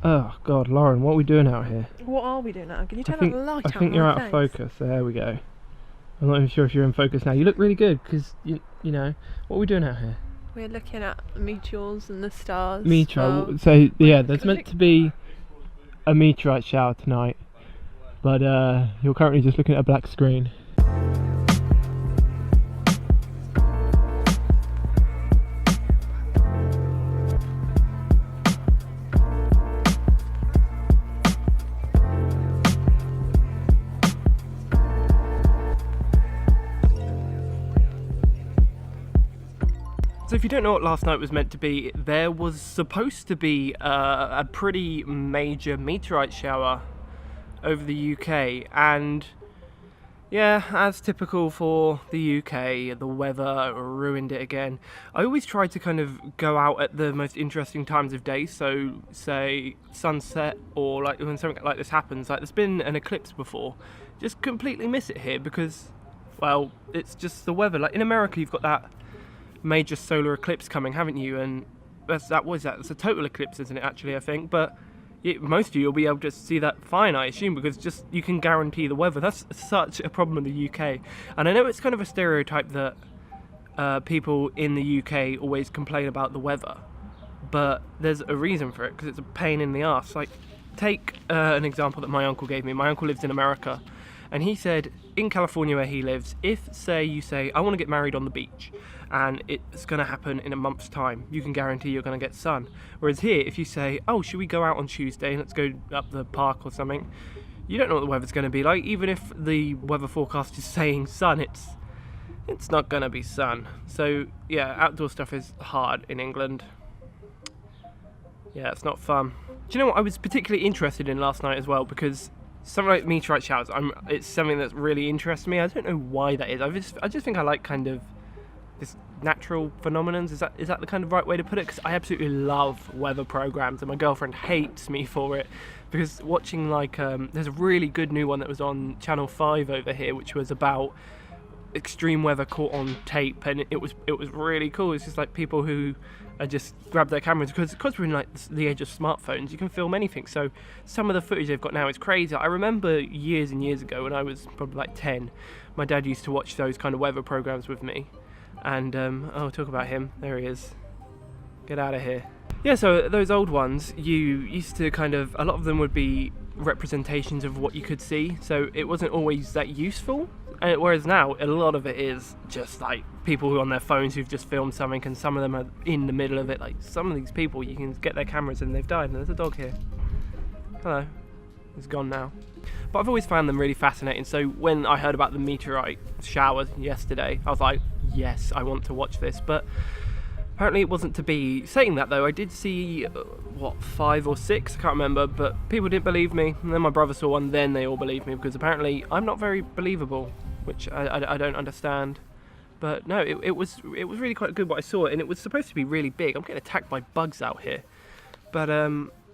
Oh God, Lauren, what are we doing out here? What are we doing now? Can you turn that light I out? think you're out of focus. There we go. I'm not even sure if you're in focus now. You look really good because you know what are we doing out here? We're looking at meteors and the stars. Meteor. Well, So yeah, there's meant to be a meteorite shower tonight, but you're currently just looking at a black screen. So if you don't know what last night was meant to be, there was supposed to be a pretty major meteorite shower over the UK, and yeah, as typical for the UK, the weather ruined it again. I always try to kind of go out at the most interesting times of day, so say sunset, or like when something like this happens, like there's been an eclipse before, just completely miss it here because, well, it's just the weather. Like in America you've got that major solar eclipse coming, haven't you? And it's a total eclipse, isn't it, actually, I think, but most of you will be able to see that fine, I assume, because just you can guarantee the weather. That's such a problem in the UK, and I know it's kind of a stereotype that people in the UK always complain about the weather, but there's a reason for it, because it's a pain in the arse. Like, take an example that my uncle gave me. My uncle lives in America, and he said in California where he lives, if you say I want to get married on the beach and it's going to happen in a month's time, you can guarantee you're going to get sun. Whereas here, if you say, oh, should we go out on Tuesday and let's go up the park or something, you don't know what the weather's going to be like. Even if the weather forecast is saying sun, it's not going to be sun. So yeah, outdoor stuff is hard in England. Yeah, it's not fun. Do you know what I was particularly interested in last night as well? Because something like meteorite showers, it's something that really interests me. I don't know why that is. I just think I like kind of this natural phenomenons. Is that the kind of right way to put it? Because I absolutely love weather programs, and my girlfriend hates me for it, because watching like there's a really good new one that was on Channel 5 over here, which was about extreme weather caught on tape, and it was really cool. It's just like people who just grab their cameras, because we're in like the age of smartphones, you can film anything. So some of the footage they've got now is crazy. I remember years and years ago when I was probably like 10, my dad used to watch those kind of weather programs with me, and oh, talk about him, there he is, get out of here. Yeah, so those old ones, you used to kind of, a lot of them would be representations of what you could see, so it wasn't always that useful. Whereas now, a lot of it is just like people who are on their phones who've just filmed something, and some of them are in the middle of it. Like some of these people, you can get their cameras and they've died, and there's a dog here. Hello. He's gone now. But I've always found them really fascinating, so when I heard about the meteorite showers yesterday, I was like, yes, I want to watch this. But apparently it wasn't to be. Saying that though, I did see, 5 or 6, I can't remember, but people didn't believe me, and then my brother saw one, then they all believed me, because apparently I'm not very believable, which I don't understand. But no, it was really quite good what I saw, and it was supposed to be really big. I'm getting attacked by bugs out here. But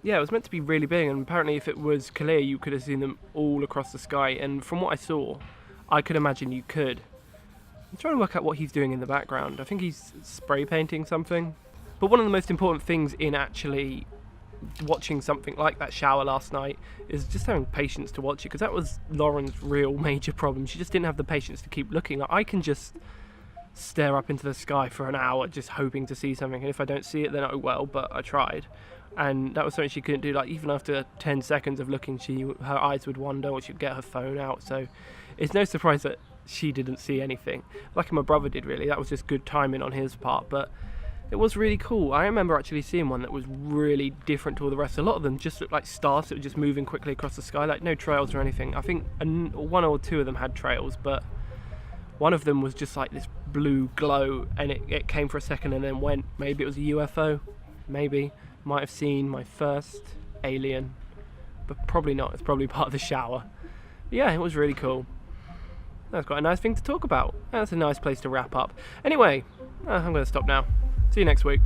yeah, it was meant to be really big, and apparently if it was clear you could have seen them all across the sky, and from what I saw, I could imagine you could. I'm trying to work out what he's doing in the background. I think he's spray painting something. But one of the most important things in actually watching something like that shower last night is just having patience to watch it, because that was Lauren's real major problem. She just didn't have the patience to keep looking. Like, I can just stare up into the sky for an hour just hoping to see something, and if I don't see it, then oh well, but I tried. And that was something she couldn't do. Like, even after 10 seconds of looking, her eyes would wander, or she'd get her phone out. So it's no surprise that she didn't see anything. Lucky my brother did, really. That was just good timing on his part, but it was really cool. I remember actually seeing one that was really different to all the rest. A lot of them just looked like stars that were just moving quickly across the sky, like no trails or anything. I think one or two of them had trails, but one of them was just like this blue glow, and it came for a second and then went. Maybe it was a UFO, maybe. Might have seen my first alien, but probably not. It's probably part of the shower. But yeah, it was really cool. That's quite a nice thing to talk about. That's a nice place to wrap up. Anyway, I'm going to stop now. See you next week.